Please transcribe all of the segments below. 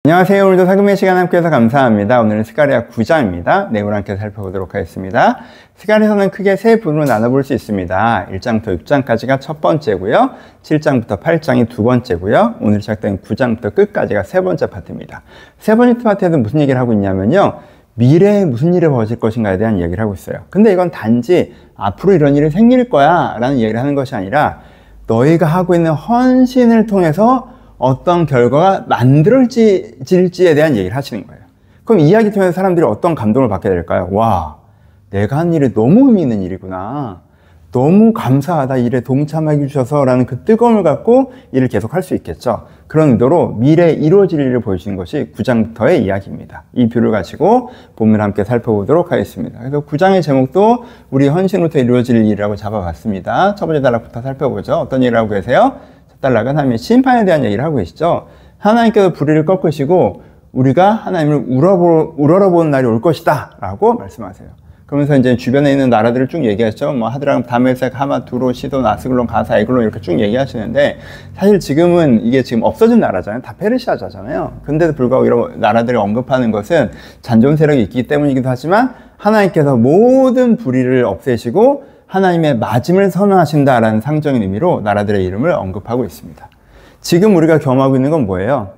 안녕하세요. 오늘도 살금의 시간 함께해서 감사합니다. 오늘은 스가랴 9장입니다. 내용을 함께 살펴보도록 하겠습니다. 스가랴서는 크게 세 부분으로 나눠볼 수 있습니다. 1장부터 6장까지가 첫 번째고요. 7장부터 8장이 두 번째고요. 오늘 시작된 9장부터 끝까지가 세 번째 파트입니다. 세 번째 파트에서 무슨 얘기를 하고 있냐면요. 미래에 무슨 일이 벌어질 것인가에 대한 이야기를 하고 있어요. 근데 이건 단지 앞으로 이런 일이 생길 거야 라는 얘기를 하는 것이 아니라 너희가 하고 있는 헌신을 통해서 어떤 결과가 만들어질지에 대한 얘기를 하시는 거예요. 그럼 이 이야기 통해서 사람들이 어떤 감동을 받게 될까요? 와, 내가 한 일이 너무 의미 있는 일이구나. 너무 감사하다. 일에 동참하게 해주셔서 라는 그 뜨거움을 갖고 일을 계속 할 수 있겠죠. 그런 의도로 미래에 이루어질 일을 보여주는 것이 9장부터의 이야기입니다. 이 뷰를 가지고 본문을 함께 살펴보도록 하겠습니다. 그래서 9장의 제목도 우리 헌신부터 이루어질 일이라고 잡아봤습니다. 첫 번째 단락부터 살펴보죠. 어떤 얘기를 하고 계세요? 달락은 하나님의 심판에 대한 얘기를 하고 계시죠. 하나님께서 불의를 꺾으시고 우리가 하나님을 우러러보는 날이 올 것이다 라고 말씀하세요. 그러면서 이제 주변에 있는 나라들을 쭉 얘기하죠. 뭐 하드람, 다메섹, 하마, 두로, 시돈, 아스글론, 가사, 에글론 이렇게 쭉 얘기하시는데 사실 지금은 이게 지금 없어진 나라잖아요. 다 페르시아잖아요. 근데도 불구하고 이런 나라들을 언급하는 것은 잔존 세력이 있기 때문이기도 하지만 하나님께서 모든 불의를 없애시고 하나님의 맞음을 선언하신다라는 상징적인 의미로 나라들의 이름을 언급하고 있습니다. 지금 우리가 경험하고 있는 건 뭐예요?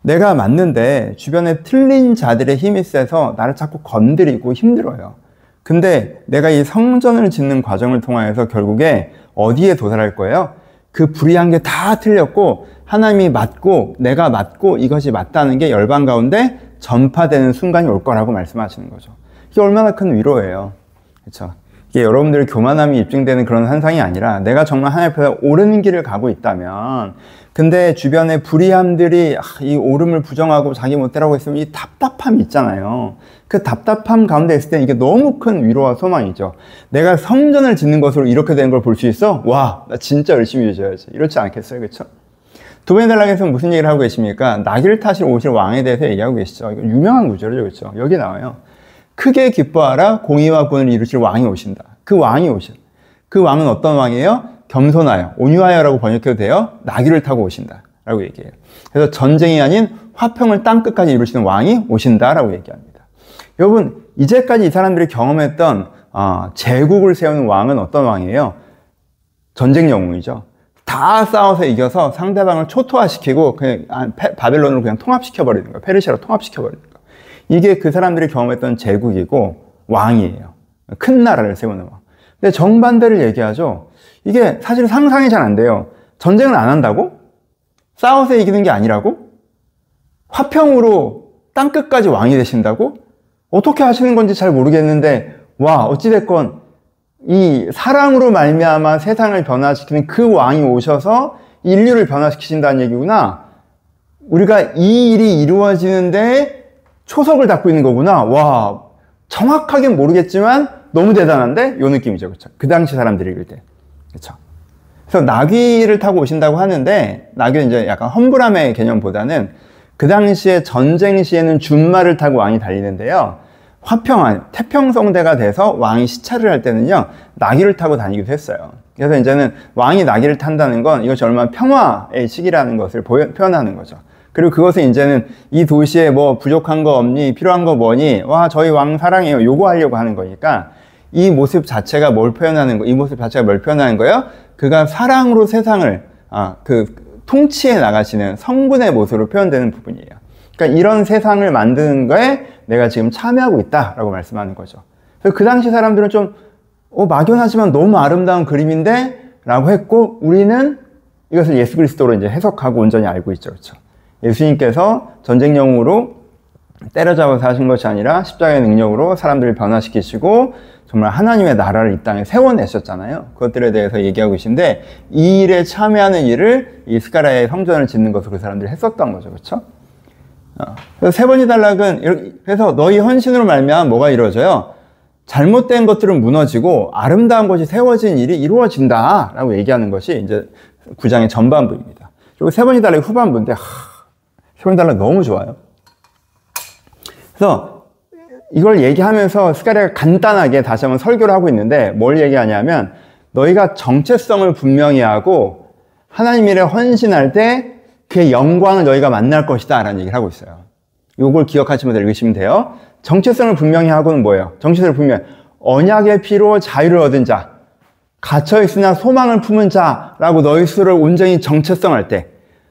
내가 맞는데 주변에 틀린 자들의 힘이 세서 나를 자꾸 건드리고 힘들어요. 근데 내가 이 성전을 짓는 과정을 통하여서 결국에 어디에 도달할 거예요? 그 불의한 게 다 틀렸고 하나님이 맞고 내가 맞고 이것이 맞다는 게 열방 가운데 전파되는 순간이 올 거라고 말씀하시는 거죠. 이게 얼마나 큰 위로예요. 그렇죠? 이게 여러분들의 교만함이 입증되는 그런 현상이 아니라 내가 정말 하나님 앞에 옳은 길을 가고 있다면 근데 주변에 불의함들이 이 옳음을 부정하고 자기 멋대로하고 있으면 이 답답함이 있잖아요. 그 답답함 가운데 있을 때 이게 너무 큰 위로와 소망이죠. 내가 성전을 짓는 것으로 이렇게 된 걸 볼 수 있어? 와, 나 진짜 열심히 해줘야지. 이렇지 않겠어요? 그렇죠? 두 번째 단락에서 무슨 얘기를 하고 계십니까? 나귀를 타실 오실 왕에 대해서 얘기하고 계시죠. 이거 유명한 구절이죠. 그렇죠? 여기 나와요. 크게 기뻐하라 공의와 구원을 이루실 왕이 오신다. 그 왕이 오신. 그 왕은 어떤 왕이에요? 겸손하여, 온유하여라고 번역해도 돼요. 나귀를 타고 오신다 라고 얘기해요. 그래서 전쟁이 아닌 화평을 땅끝까지 이루시는 왕이 오신다 라고 얘기합니다. 여러분, 이제까지 이 사람들이 경험했던 제국을 세우는 왕은 어떤 왕이에요? 전쟁 영웅이죠. 다 싸워서 이겨서 상대방을 초토화시키고 그냥 바벨론으로 그냥 통합시켜버리는 거예요. 페르시아로 통합시켜버리는 거예요. 이게 그 사람들이 경험했던 제국이고 왕이에요. 큰 나라를 세우는 왕. 근데 정반대를 얘기하죠. 이게 사실 상상이 잘 안 돼요. 전쟁을 안 한다고? 싸워서 이기는 게 아니라고? 화평으로 땅끝까지 왕이 되신다고? 어떻게 하시는 건지 잘 모르겠는데 와, 어찌됐건 이 사랑으로 말미암아 세상을 변화시키는 그 왕이 오셔서 인류를 변화시키신다는 얘기구나. 우리가 이 일이 이루어지는데 초석을 닦고 있는 거구나. 와, 정확하게는 모르겠지만 너무 대단한데? 요 느낌이죠. 그렇죠? 그 당시 사람들이 읽을 때. 그렇죠? 그래서 나귀를 타고 오신다고 하는데 나귀는 이제 약간 험불함의 개념보다는 그 당시에 전쟁 시에는 준말을 타고 왕이 달리는데요. 화평한 태평성대가 돼서 왕이 시찰을 할 때는요. 나귀를 타고 다니기도 했어요. 그래서 이제는 왕이 나귀를 탄다는 건 이것이 얼마나 평화의 시기라는 것을 표현하는 거죠. 그리고 그것은 이제는 이 도시에 뭐 부족한 거 없니? 필요한 거 뭐니? 와, 저희 왕 사랑해요. 요거 하려고 하는 거니까 이 모습 자체가 뭘 표현하는 거? 이 모습 자체가 뭘 표현하는 거예요? 그가 사랑으로 세상을 통치해 나가시는 성군의 모습으로 표현되는 부분이에요. 그러니까 이런 세상을 만드는 거에 내가 지금 참여하고 있다라고 말씀하는 거죠. 그래서 그 당시 사람들은 좀 막연하지만 너무 아름다운 그림인데 라고 했고 우리는 이것을 예수 그리스도로 이제 해석하고 온전히 알고 있죠. 그렇죠? 예수님께서 전쟁 영웅으로 때려잡아서 하신 것이 아니라 십자가의 능력으로 사람들을 변화시키시고 정말 하나님의 나라를 이 땅에 세워내셨잖아요. 그것들에 대해서 얘기하고 계신데 이 일에 참여하는 일을 이 스가랴의 성전을 짓는 것으로 그 사람들이 했었던 거죠. 그렇죠? 그래서 세 번째 단락은 그래서 너희 헌신으로 말미암아 뭐가 이루어져요? 잘못된 것들은 무너지고 아름다운 것이 세워진 일이 이루어진다 라고 얘기하는 것이 이제 9장의 전반부입니다. 그리고 세 번째 단락의 후반부인데 세 번째 단락 너무 좋아요. 그래서 이걸 얘기하면서 스가랴가 간단하게 다시 한번 설교를 하고 있는데 뭘 얘기하냐면 너희가 정체성을 분명히 하고 하나님 일에 헌신할 때 그의 영광을 너희가 만날 것이다 라는 얘기를 하고 있어요. 요걸 기억하시면서 읽으시면 돼요. 정체성을 분명히 하고는 뭐예요? 정체성을 분명히 언약의 피로 자유를 얻은 자, 갇혀있으나 소망을 품은 자라고 너희 스스로를 온전히 정체성할 때,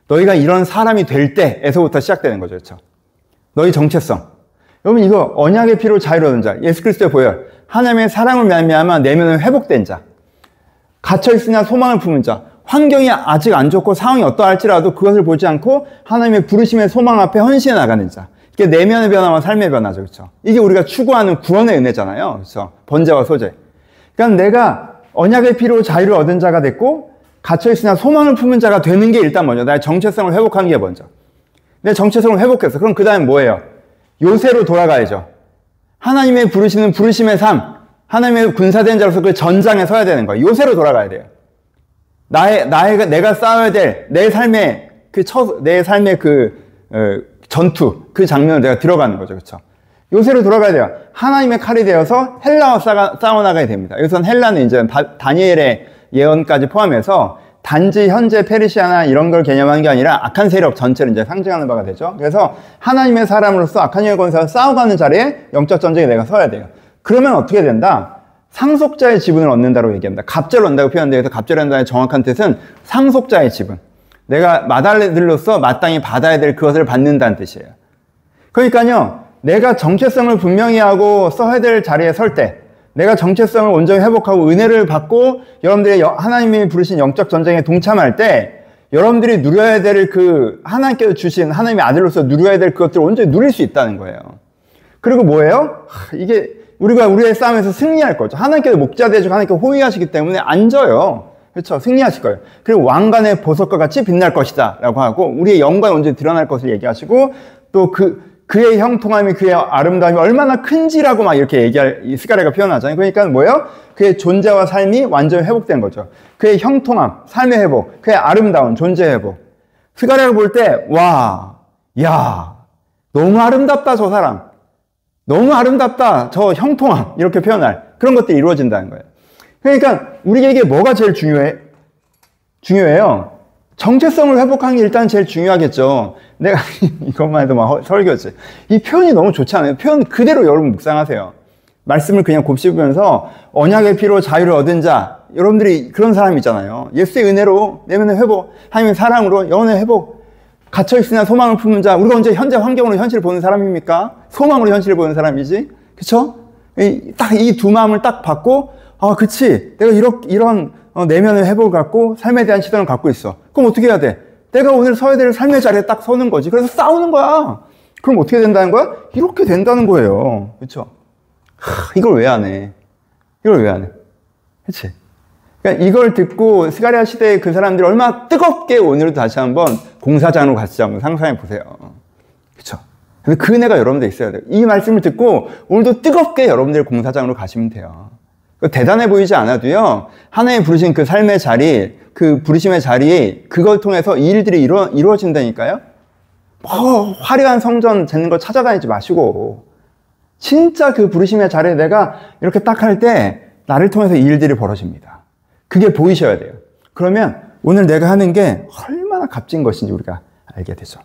너희가 이런 사람이 될 때에서부터 시작되는 거죠. 그렇죠? 너희 정체성. 여러분 이거 언약의 피로 자유를 얻은 자, 예수 그리스도에 보여요. 하나님의 사랑을 말미암아 내면은 회복된 자, 갇혀있으나 소망을 품은 자, 환경이 아직 안 좋고 상황이 어떠할지라도 그것을 보지 않고 하나님의 부르심의 소망 앞에 헌신해 나가는 자. 이게 내면의 변화와 삶의 변화죠. 그렇죠? 이게 우리가 추구하는 구원의 은혜잖아요. 그렇죠? 번제와 소제. 그러니까 내가 언약의 피로 자유를 얻은 자가 됐고 갇혀있으나 소망을 품은 자가 되는 게 일단 먼저, 나의 정체성을 회복하는 게 먼저. 내 정체성을 회복했어. 그럼 그 다음에 뭐예요? 요새로 돌아가야죠. 하나님의 부르시는 부르심의 삶, 하나님의 군사된 자로서 그 전장에 서야 되는 거예요. 요새로 돌아가야 돼요. 내가 싸워야 될 내 삶의 전투, 그 장면을 내가 들어가는 거죠. 그렇죠? 요새로 돌아가야 돼요. 하나님의 칼이 되어서 헬라와 싸워나가야 됩니다. 여기서는 헬라는 이제 다니엘의 예언까지 포함해서 단지 현재 페르시아나 이런 걸 개념하는 게 아니라 악한 세력 전체를 이제 상징하는 바가 되죠. 그래서 하나님의 사람으로서 악한 세력 권세와 싸워가는 자리에 영적 전쟁에 내가 서야 돼요. 그러면 어떻게 된다? 상속자의 지분을 얻는다고 얘기합니다. 갑절을 얻는다고 표현되어 있어서 갑절을 얻는다의 정확한 뜻은 상속자의 지분. 내가 맏아들로서 마땅히 받아야 될 그것을 받는다는 뜻이에요. 그러니까요, 내가 정체성을 분명히 하고 써야 될 자리에 설 때, 내가 정체성을 온전히 회복하고 은혜를 받고 여러분들이 하나님이 부르신 영적 전쟁에 동참할 때 여러분들이 누려야 될 그 하나님께서 주신 하나님의 아들로서 누려야 될 그것들을 온전히 누릴 수 있다는 거예요. 그리고 뭐예요? 이게 우리가 우리의 싸움에서 승리할 거죠. 하나님께서 목자 되시고 하나님께서 호위하시기 때문에 안 져요. 그렇죠? 승리하실 거예요. 그리고 왕관의 보석과 같이 빛날 것이다 라고 하고 우리의 영광이 온전히 드러날 것을 얘기하시고 또 그의 형통함이 그의 아름다움이 얼마나 큰지라고 막 이렇게 스가랴가 표현하잖아요. 그러니까 뭐예요? 그의 존재와 삶이 완전히 회복된 거죠. 그의 형통함, 삶의 회복, 그의 아름다운 존재 회복. 스가랴를 볼 때, 와, 야, 너무 아름답다, 저 사람. 너무 아름답다, 저 형통함. 이렇게 표현할 그런 것들이 이루어진다는 거예요. 그러니까 우리에게 뭐가 제일 중요해요? 정체성을 회복하는 게 일단 제일 중요하겠죠. 내가 이것만 해도 막 설교지. 이 표현이 너무 좋지 않아요? 표현 그대로 여러분 묵상하세요. 말씀을 그냥 곱씹으면서 언약의 피로 자유를 얻은 자, 여러분들이 그런 사람 있잖아요. 예수의 은혜로 내면의 회복, 하나님의 사랑으로 영혼의 회복, 갇혀있으나 소망을 품는 자. 우리가 언제 현재 환경으로 현실을 보는 사람입니까? 소망으로 현실을 보는 사람이지. 그쵸? 딱 이 두 마음을 딱 받고, 아, 그치. 내가 이런 내면의 회복을 갖고 삶에 대한 시선을 갖고 있어. 그럼 어떻게 해야 돼? 내가 오늘 서야 될 삶의 자리에 딱 서는 거지. 그래서 싸우는 거야. 그럼 어떻게 된다는 거야? 이렇게 된다는 거예요. 그쵸? 이걸 왜 안 해? 이걸 왜 안 해? 그치? 그러니까 이걸 듣고 스가랴 시대의 그 사람들이 얼마나 뜨겁게 오늘도 다시 한번 공사장으로 같이 한번 상상해 보세요. 그쵸? 그래서 그 은혜가 여러분들 있어야 돼요. 이 말씀을 듣고 오늘도 뜨겁게 여러분들 공사장으로 가시면 돼요. 대단해 보이지 않아도요, 하나님 부르신 그 삶의 자리, 그 부르심의 자리, 그걸 통해서 이 일들이 이루어진다니까요? 화려한 성전 짓는 거 찾아다니지 마시고, 진짜 그 부르심의 자리에 내가 이렇게 딱 할 때, 나를 통해서 이 일들이 벌어집니다. 그게 보이셔야 돼요. 그러면 오늘 내가 하는 게 얼마나 값진 것인지 우리가 알게 되죠.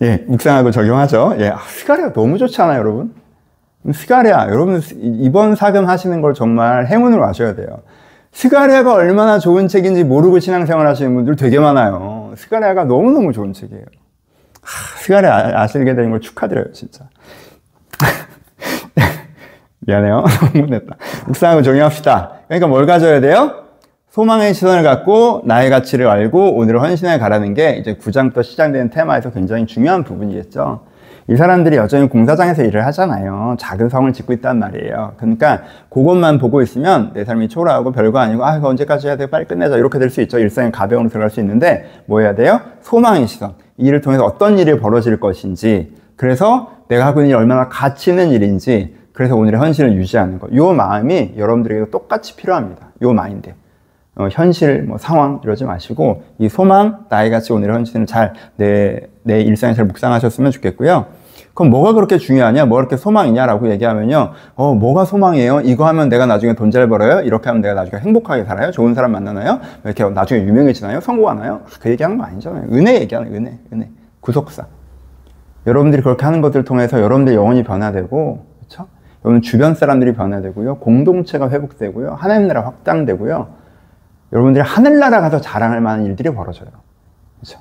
예, 묵상하고 적용하죠. 예, 스가랴가 너무 좋잖아요, 여러분. 스가랴, 여러분 이번 사금 하시는 걸 정말 행운으로 아셔야 돼요. 스가랴가 얼마나 좋은 책인지 모르고 신앙생활 하시는 분들 되게 많아요. 스가랴가 너무너무 좋은 책이에요. 스가랴 아시게 되는 걸 축하드려요, 진짜. 미안해요. 너무 냈다. 묵상하고 적용합시다. 그러니까 뭘 가져야 돼요? 소망의 시선을 갖고 나의 가치를 알고 오늘을 헌신해 가라는 게 이제 9장부터 시작되는 테마에서 굉장히 중요한 부분이겠죠. 이 사람들이 여전히 공사장에서 일을 하잖아요. 작은 성을 짓고 있단 말이에요. 그러니까 그것만 보고 있으면 내 삶이 초라하고 별거 아니고 이거 언제까지 해야 돼? 빨리 끝내자. 이렇게 될 수 있죠. 일상의 가벼움으로 들어갈 수 있는데 뭐 해야 돼요? 소망의 시선. 이 일을 통해서 어떤 일이 벌어질 것인지, 그래서 내가 하고 있는 일이 얼마나 가치 있는 일인지, 그래서 오늘의 헌신을 유지하는 것. 요 마음이 여러분들에게도 똑같이 필요합니다. 요 마인드. 현실, 상황 이러지 마시고 이 소망, 나의 가치, 오늘의 헌신을 잘 내 일상에 잘 묵상하셨으면 좋겠고요. 그럼 뭐가 그렇게 중요하냐? 뭐가 그렇게 소망이냐라고 얘기하면요. 뭐가 소망이에요? 이거 하면 내가 나중에 돈 잘 벌어요? 이렇게 하면 내가 나중에 행복하게 살아요? 좋은 사람 만나나요? 이렇게 나중에 유명해지나요? 성공하나요? 그 얘기하는 거 아니잖아요. 은혜 얘기하는 은혜. 구속사. 여러분들이 그렇게 하는 것들을 통해서 여러분들의 영혼이 변화되고, 그렇죠? 여러분 주변 사람들이 변화되고요. 공동체가 회복되고요. 하나님 나라 확장되고요. 여러분들이 하늘나라 가서 자랑할 만한 일들이 벌어져요. 그렇죠?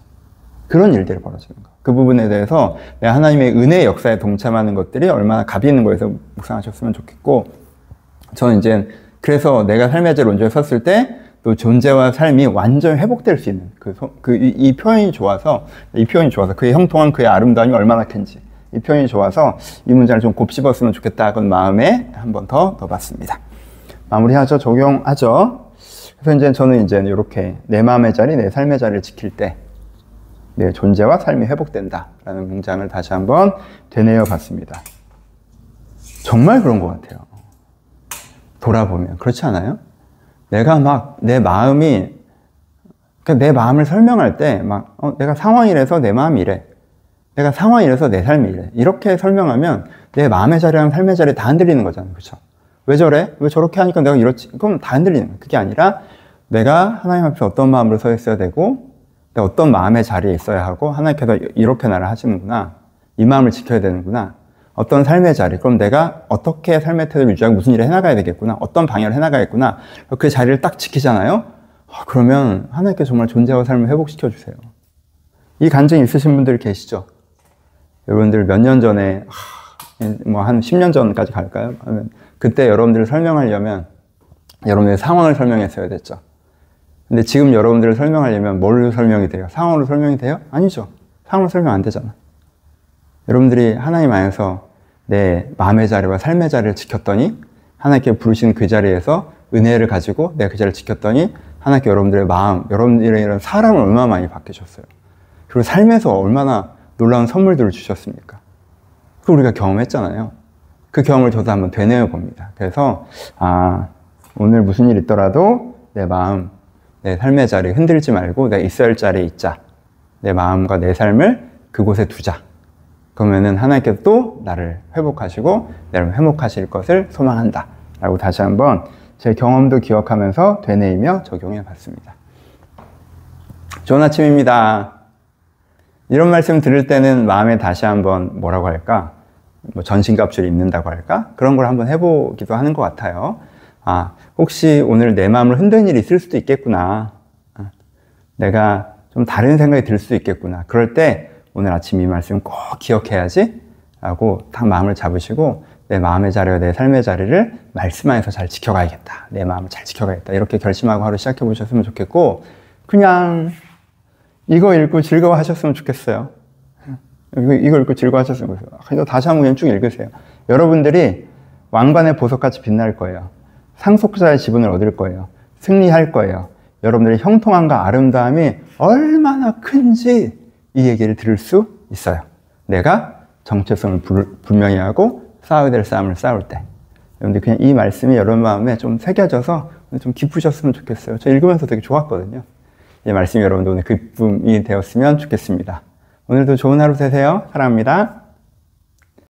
그런 일들이 벌어지는 거. 그 부분에 대해서 하나님의 은혜의 역사에 동참하는 것들이 얼마나 값이 있는 거에서 묵상하셨으면 좋겠고, 저는 이제 그래서 내가 삶의 제론조에 섰을 때 또 존재와 삶이 완전히 회복될 수 있는 이 표현이 좋아서 그의 형통한 그의 아름다움이 얼마나 큰지, 이 표현이 좋아서 이 문장을 좀 곱씹었으면 좋겠다 그런 마음에 한 번 더 넣어봤습니다. 마무리하죠. 적용하죠. 그래서 이제 저는 이제 이렇게 내 마음의 자리, 내 삶의 자리를 지킬 때 내 존재와 삶이 회복된다 라는 문장을 다시 한번 되뇌어 봤습니다. 정말 그런 것 같아요. 돌아보면 그렇지 않아요? 내가 막 내 마음이, 그러니까 내 마음을 설명할 때 막 내가 상황이 이래서 내 마음이 이래, 내가 상황이 이래서 내 삶이 이래, 이렇게 설명하면 내 마음의 자리랑 삶의 자리 다 흔들리는 거잖아요. 그렇죠? 왜 저래? 왜 저렇게 하니까 내가 이렇지? 그럼 다 흔들리는 거예요. 그게 아니라 내가 하나님 앞에서 어떤 마음으로 서 있어야 되고, 내가 어떤 마음의 자리에 있어야 하고, 하나님께서 이렇게 나를 하시는구나, 이 마음을 지켜야 되는구나, 어떤 삶의 자리, 그럼 내가 어떻게 삶의 태도를 유지하고 무슨 일을 해나가야 되겠구나, 어떤 방향을 해나가야겠구나, 그 자리를 딱 지키잖아요. 그러면 하나님께 정말 존재와 삶을 회복시켜 주세요. 이 간증이 있으신 분들 계시죠? 여러분들 몇 년 전에 뭐 한 10년 전까지 갈까요? 그때 여러분들을 설명하려면 여러분의 상황을 설명했어야 됐죠. 근데 지금 여러분들을 설명하려면 뭘로 설명이 돼요? 상황으로 설명이 돼요? 아니죠. 상황으로 설명 안 되잖아. 여러분들이 하나님 안에서 내 마음의 자리와 삶의 자리를 지켰더니, 하나님께 부르신 그 자리에서 은혜를 가지고 내가 그 자리를 지켰더니 하나님께 여러분들의 마음, 여러분들의 이런 사람을 얼마나 많이 바뀌셨어요. 그리고 삶에서 얼마나 놀라운 선물들을 주셨습니까? 그걸 우리가 경험했잖아요. 그 경험을 저도 한번 되뇌어 봅니다. 그래서 오늘 무슨 일 있더라도 내 마음, 내 삶의 자리 흔들지 말고 내가 있어야 할 자리에 있자. 내 마음과 내 삶을 그곳에 두자. 그러면은 하나님께서 또 나를 회복하시고 나를 회복하실 것을 소망한다 라고 다시 한번 제 경험도 기억하면서 되뇌이며 적용해 봤습니다. 좋은 아침입니다. 이런 말씀 들을 때는 마음에 다시 한번 뭐라고 할까? 뭐 전신갑주를 입는다고 할까? 그런 걸 한번 해보기도 하는 것 같아요. 혹시 오늘 내 마음을 흔드는 일이 있을 수도 있겠구나. 내가 좀 다른 생각이 들 수도 있겠구나. 그럴 때 오늘 아침 이 말씀 꼭 기억해야지 라고 딱 마음을 잡으시고, 내 마음의 자리와 내 삶의 자리를 말씀 안에서 잘 지켜가야겠다, 내 마음을 잘 지켜가야겠다, 이렇게 결심하고 하루 시작해 보셨으면 좋겠고, 그냥 이거 읽고 즐거워하셨으면 좋겠어요. 이거 읽고 즐거워하셨으면 좋겠어요. 이거 다시 한번 그냥 쭉 읽으세요. 여러분들이 왕관의 보석같이 빛날 거예요. 상속자의 지분을 얻을 거예요. 승리할 거예요. 여러분들의 형통함과 아름다움이 얼마나 큰지 이 얘기를 들을 수 있어요. 내가 정체성을 분명히 하고 싸워야 될 싸움을 싸울 때. 여러분들 그냥 이 말씀이 여러분 마음에 좀 새겨져서 좀 깊으셨으면 좋겠어요. 저 읽으면서 되게 좋았거든요. 이 말씀이 여러분들 오늘 기쁨이 되었으면 좋겠습니다. 오늘도 좋은 하루 되세요. 사랑합니다.